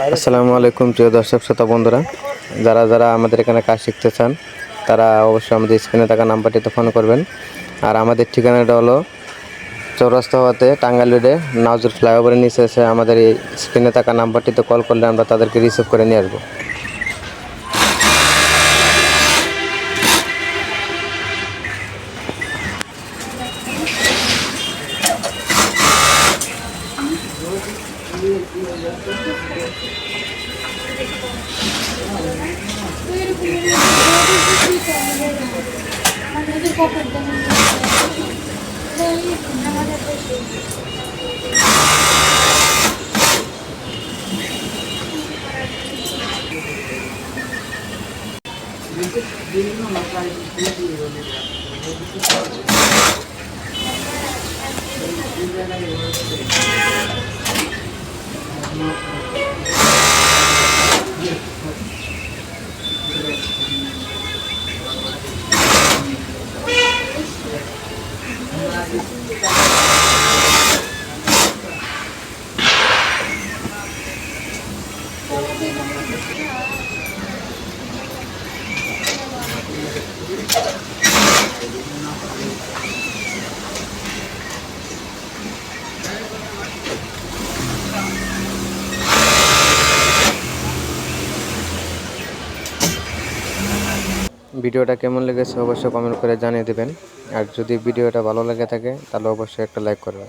আসসালামু আলাইকুম প্রিয় দর্শক শ্রোতা বন্ধুরা, যারা আমাদের এখানে কাজ শিখতে চান তারা অবশ্যই আমাদের স্ক্রিনে থাকা নাম্বারটিতে ফোন করবেন। আর আমাদের ঠিকানাটা হলো চৌরাস্তা হতে টাঙ্গাইল রোডে নাওজুর ফ্লাইওভারের নিচে এসে আমাদের এই স্ক্রিনে থাকা নাম্বারটিতে কল করলে আমরা তাদেরকে রিসিভ করে নিয়ে আসবো। ভিডিওটা কেমন লেগেছে অবশ্যই কমেন্ট করে জানিয়ে দেবেন। আর যদি ভিডিওটা ভালো লেগে থাকে তাহলে অবশ্যই একটা লাইক করবেন।